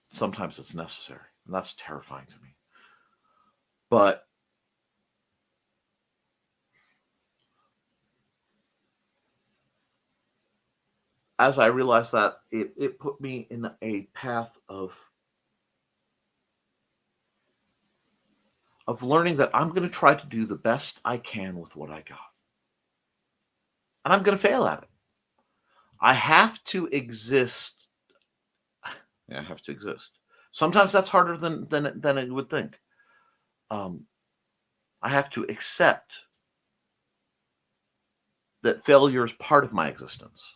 Sometimes it's necessary, and that's terrifying to me. But as I realized that, it put me in a path of learning that I'm going to try to do the best I can with what I got. And I'm going to fail at it. I have to exist. I have to exist. Sometimes that's harder than I would think. I have to accept that failure is part of my existence.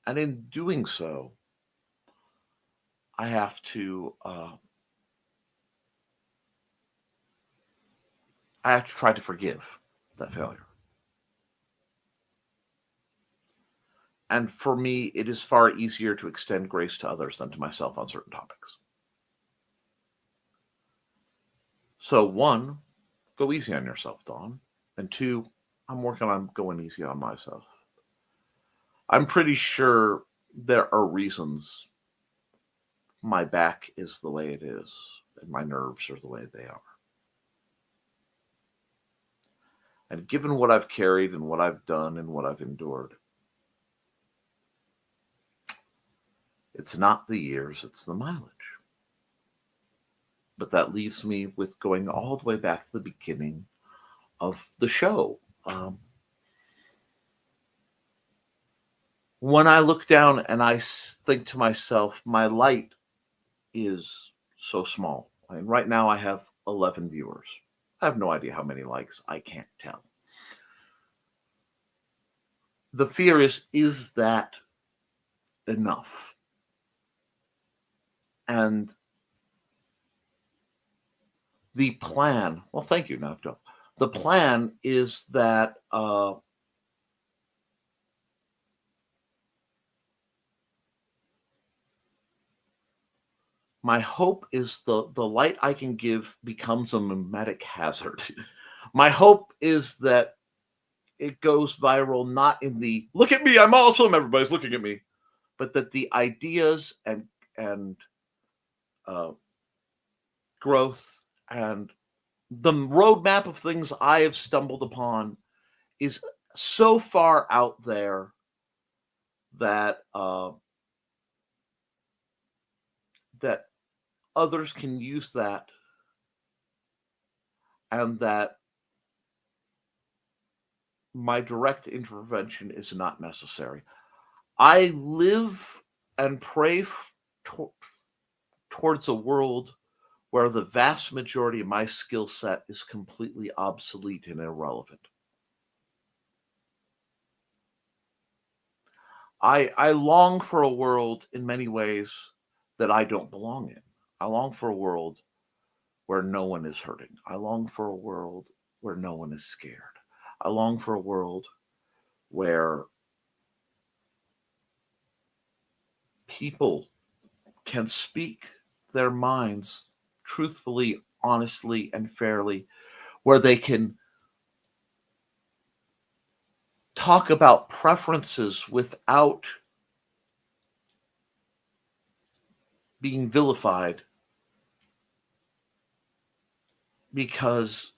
And in doing so, I have to try to forgive that failure. And for me, it is far easier to extend grace to others than to myself on certain topics. So 1, go easy on yourself, Dawn. And 2, I'm working on going easy on myself. I'm pretty sure there are reasons my back is the way it is and my nerves are the way they are. And given what I've carried and what I've done and what I've endured, it's not the years, it's the mileage. But that leaves me with going all the way back to the beginning of the show. When I look down and I think to myself, my light is so small. I mean, right now I have 11 viewers. I have no idea how many likes. I can't tell. The fear is that enough? And the plan, well, thank you, Navdo. The plan is that my hope is the light I can give becomes a mimetic hazard. My hope is that it goes viral, not in the look at me, I'm awesome, everybody's looking at me, but that the ideas and growth and the roadmap of things I have stumbled upon is so far out there that that others can use that, and that my direct intervention is not necessary. I live and pray towards a world where the vast majority of my skill set is completely obsolete and irrelevant. I long for a world in many ways that I don't belong in. I long for a world where no one is hurting. I long for a world where no one is scared. I long for a world where people can speak their minds truthfully, honestly, and fairly, where they can talk about preferences without being vilified, because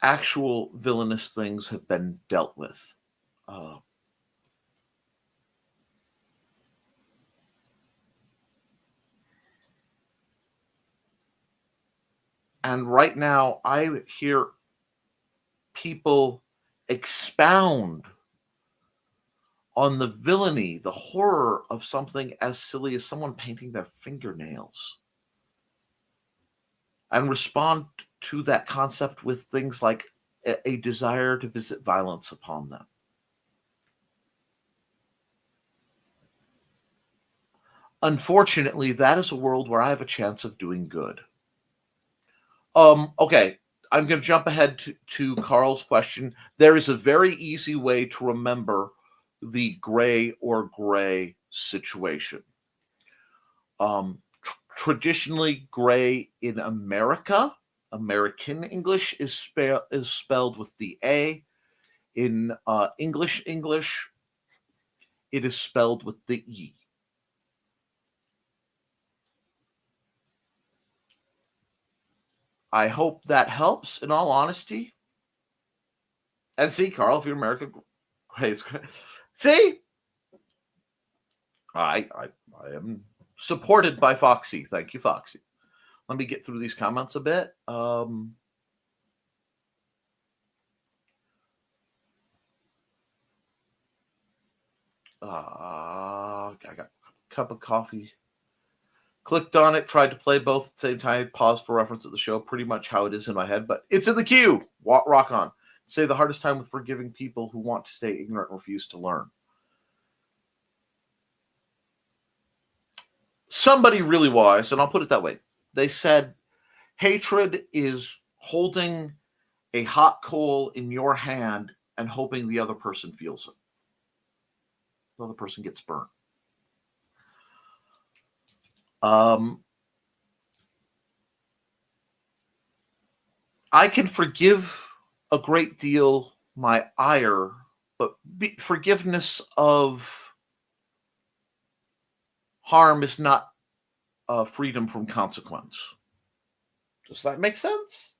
actual villainous things have been dealt with. And right now, I hear people expound on the villainy, the horror of something as silly as someone painting their fingernails, and respond to that concept with things like a desire to visit violence upon them. Unfortunately, that is a world where I have a chance of doing good. Okay, I'm going to jump ahead to Carl's question. There is a very easy way to remember the gray or gray situation. Traditionally, gray in America, American English is spelled with the A. In English, it is spelled with the E. I hope that helps, in all honesty. And see, Carl, if you're American, great. See? I am supported by Foxy. Thank you, Foxy. Let me get through these comments a bit. I got a cup of coffee. Clicked on it, tried to play both at the same time, paused for reference at the show, pretty much how it is in my head, but it's in the queue. Rock on. Say the hardest time with forgiving people who want to stay ignorant and refuse to learn. Somebody really wise, and I'll put it that way, they said, hatred is holding a hot coal in your hand and hoping the other person feels it. The other person gets burnt. I can forgive a great deal my ire, but forgiveness of harm is not freedom from consequence. Does that make sense?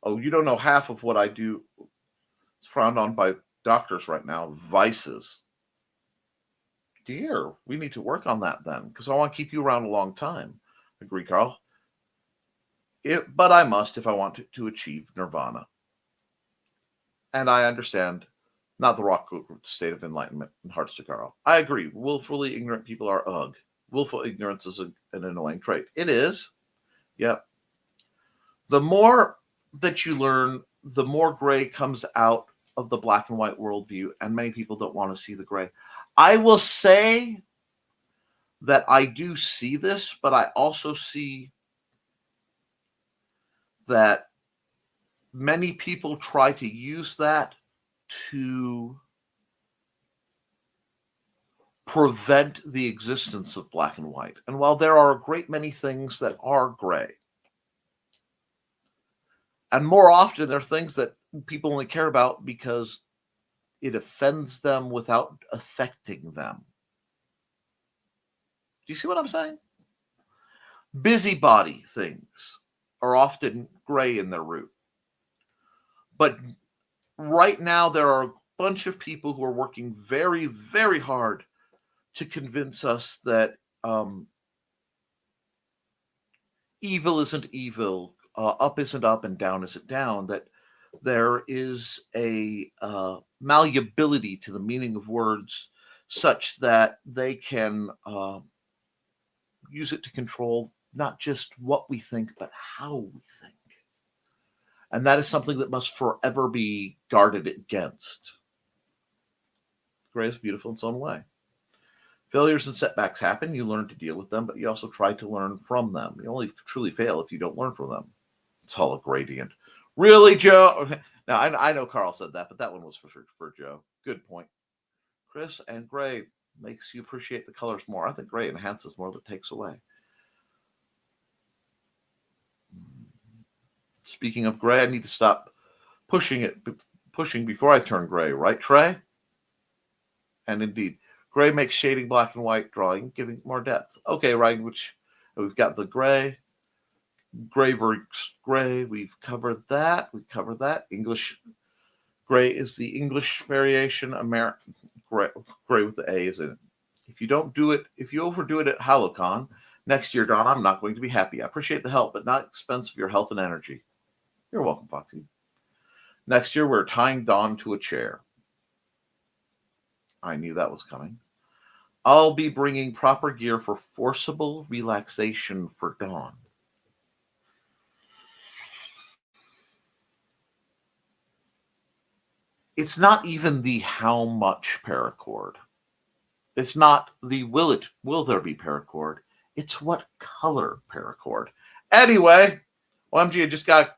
Oh, you don't know half of what I do. It's frowned on by doctors right now. Vices. Dear, we need to work on that then, because I want to keep you around a long time. Agree, Carl? But I must if I want to achieve nirvana. And I understand, not the rock state of enlightenment in hearts to Carl. I agree. Willfully ignorant people are ugh. Willful ignorance is an annoying trait. It is. Yep. The more that you learn, the more gray comes out of the black and white worldview, and many people don't want to see the gray. I will say that I do see this, but I also see that many people try to use that to prevent the existence of black and white. And while there are a great many things that are gray, and more often there are things that people only care about because it offends them without affecting them. Do you see what I'm saying? Busybody things are often gray in their root. But right now, there are a bunch of people who are working very, very hard to convince us that evil isn't evil, up isn't up, and down isn't down, that there is a malleability to the meaning of words such that they can use it to control not just what we think, but how we think. And that is something that must forever be guarded against. Gray is beautiful in its own way. Failures and setbacks happen. You learn to deal with them, but you also try to learn from them. You only truly fail if you don't learn from them. It's all a gradient. Really, Joe? Now, I know Carl said that, but that one was for Joe. Good point. Chris, and gray makes you appreciate the colors more. I think gray enhances more than it takes away. Speaking of gray, I need to stop pushing pushing before I turn gray, right, Trey? And indeed, gray makes shading black and white drawing, giving more depth. Okay, right, which we've got the gray versus gray. We've covered that. English gray is the English variation. American gray with the A is in it. If you overdo it at Halocon next year, Don, I'm not going to be happy. I appreciate the help, but not at the expense of your health and energy. You're welcome, Foxy. Next year, we're tying Don to a chair. I knew that was coming. I'll be bringing proper gear for forcible relaxation for Dawn. It's not even the how much paracord. It's not the will there be paracord. It's what color paracord. Anyway, OMG, I just got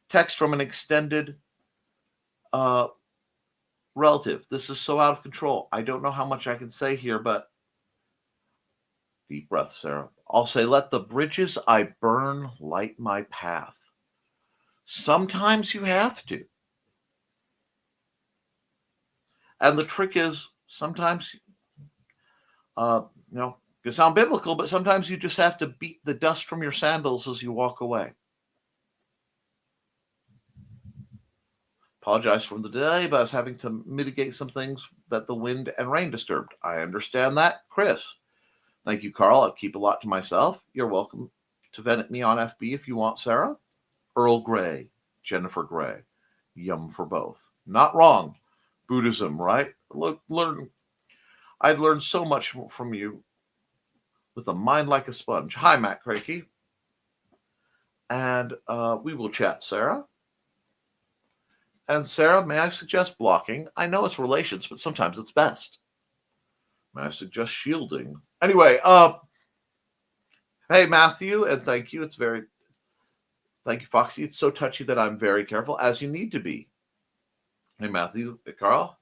text from an extended relative. This is so out of control. I don't know how much I can say here, but deep breath, Sarah. I'll say, let the bridges I burn light my path. Sometimes you have to. And the trick is sometimes, it can sound biblical, but sometimes you just have to beat the dust from your sandals as you walk away. Apologize for the delay, but I was having to mitigate some things that the wind and rain disturbed. I understand that, Chris. Thank you, Carl. I'll keep a lot to myself. You're welcome to vent at me on FB if you want, Sarah. Earl Grey, Jennifer Grey. Yum for both. Not wrong. Buddhism, right? I'd learned so much from you with a mind like a sponge. Hi, Matt Crakey. And we will chat, Sarah. And Sarah, may I suggest blocking? I know it's relations, but sometimes it's best. May I suggest shielding? Anyway, hey, Matthew, and thank you. Thank you, Foxy. It's so touchy that I'm very careful, as you need to be. Hey, Matthew, hey, Carl,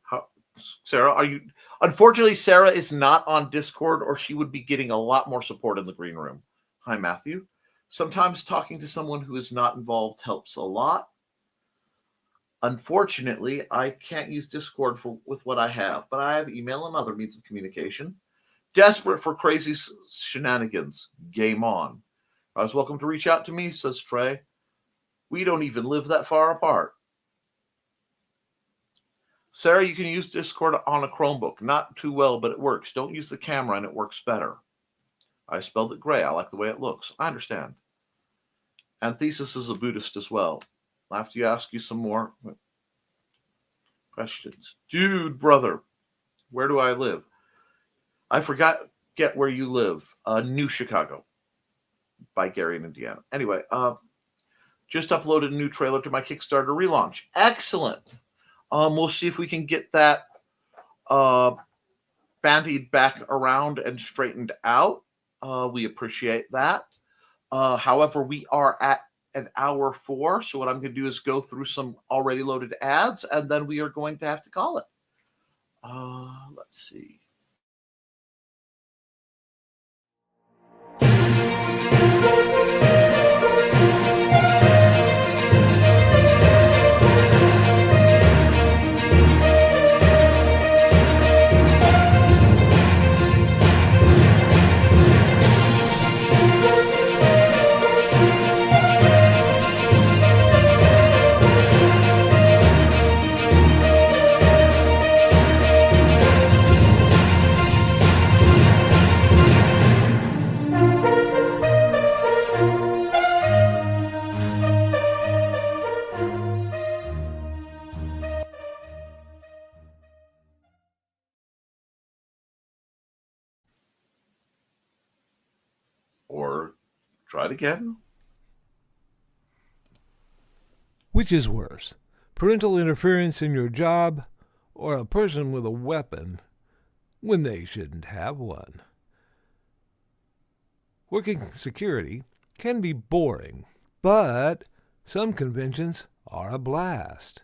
Sarah, are you? Unfortunately, Sarah is not on Discord, or she would be getting a lot more support in the green room. Hi, Matthew. Sometimes talking to someone who is not involved helps a lot. Unfortunately, I can't use Discord with what I have, but I have email and other means of communication. Desperate for crazy shenanigans. Game on. I was welcome to reach out to me, says Trey. We don't even live that far apart. Sarah, you can use Discord on a Chromebook. Not too well, but it works. Don't use the camera and it works better. I spelled it gray. I like the way it looks. I understand. And Thesis is a Buddhist as well. I'll have to ask you some more questions. Dude, brother, where do I live? I forgot. Get where you live. New Chicago by Gary in Indiana. Anyway, just uploaded a new trailer to my Kickstarter relaunch. Excellent. We'll see if we can get that bandied back around and straightened out. We appreciate that. However, we are at an hour 4. So what I'm going to do is go through some already loaded ads, and then we are going to have to call it. Let's see. Or try it again. Which is worse, parental interference in your job or a person with a weapon when they shouldn't have one? Working security can be boring, but some conventions are a blast.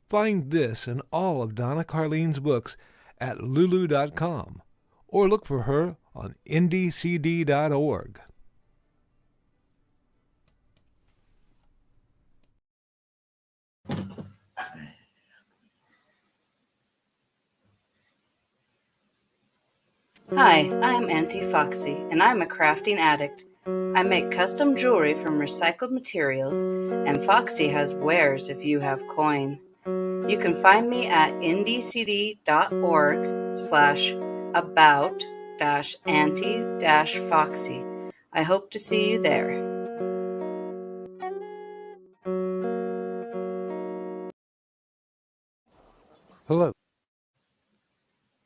Find this and all of Donna Carlene's books at lulu.com or look for her on indiecd.org. Hi, I'm Auntie Foxy, and I'm a crafting addict. I make custom jewelry from recycled materials, and Foxy has wares if you have coin. You can find me at indcd.org/about-auntie-foxy. I hope to see you there. Hello.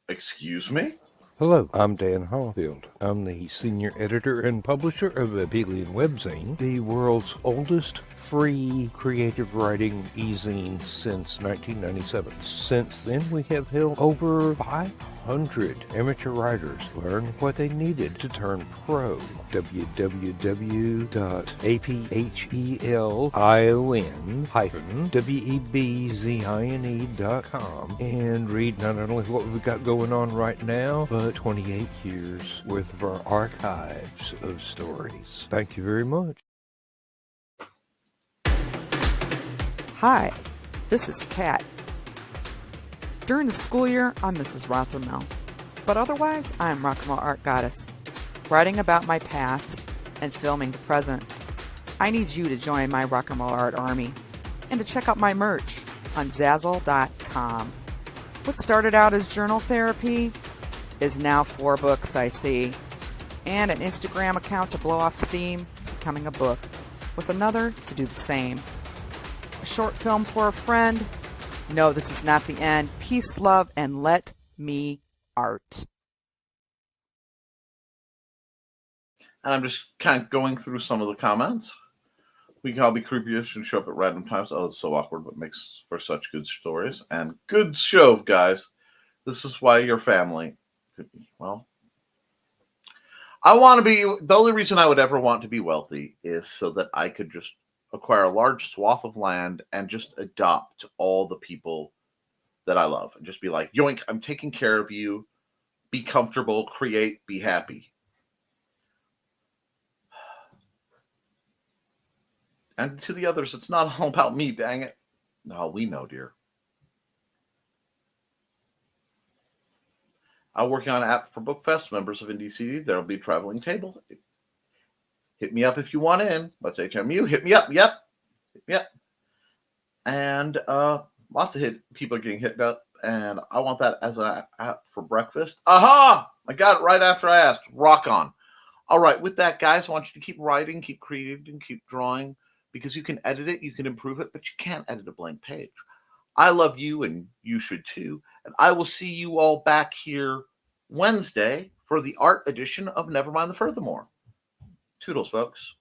Excuse me? Hello, I'm Dan Hallfield. I'm the senior editor and publisher of Abelian Webzine, the world's oldest free creative writing e-zine since 1997. Since then, we have helped over 500 amateur writers learn what they needed to turn pro. www.aphellion-webzine.com and read not only what we've got going on right now, but 28 years worth of our archives of stories. Thank you very much. Hi, this is Kat. During the school year, I'm Mrs. Rothermel, but otherwise, I'm Rock and Roll Art Goddess, writing about my past and filming the present. I need you to join my Rock and Roll Art army and to check out my merch on Zazzle.com. What started out as journal therapy is now 4 books, I see, and an Instagram account to blow off steam, becoming a book, with another to do the same. A short film for a friend. No, this is not the end. Peace, love, and let me art. And I'm just kind of going through some of the comments. We can all be creepyish and show up at random times. Oh, it's so awkward, but makes for such good stories. And good show, guys. This is why your family could be, well, I want to be, the only reason I would ever want to be wealthy is so that I could just acquire a large swath of land and just adopt all the people that I love and just be like, yoink, I'm taking care of you. Be comfortable, create, be happy. And to the others, it's not all about me, dang it. No, we know, dear. I'm working on an app for BookFest members of NDCD. There'll be a traveling table. Hit me up if you want in. What's HMU? Hit me up. Yep. And lots of people are getting hit up. And I want that as an app for breakfast. Aha! I got it right after I asked. Rock on. All right. With that, guys, I want you to keep writing, keep creating, keep drawing. Because you can edit it, you can improve it, but you can't edit a blank page. I love you, and you should too. And I will see you all back here Wednesday for the art edition of Nevermind the Furthermore. Toodles, folks.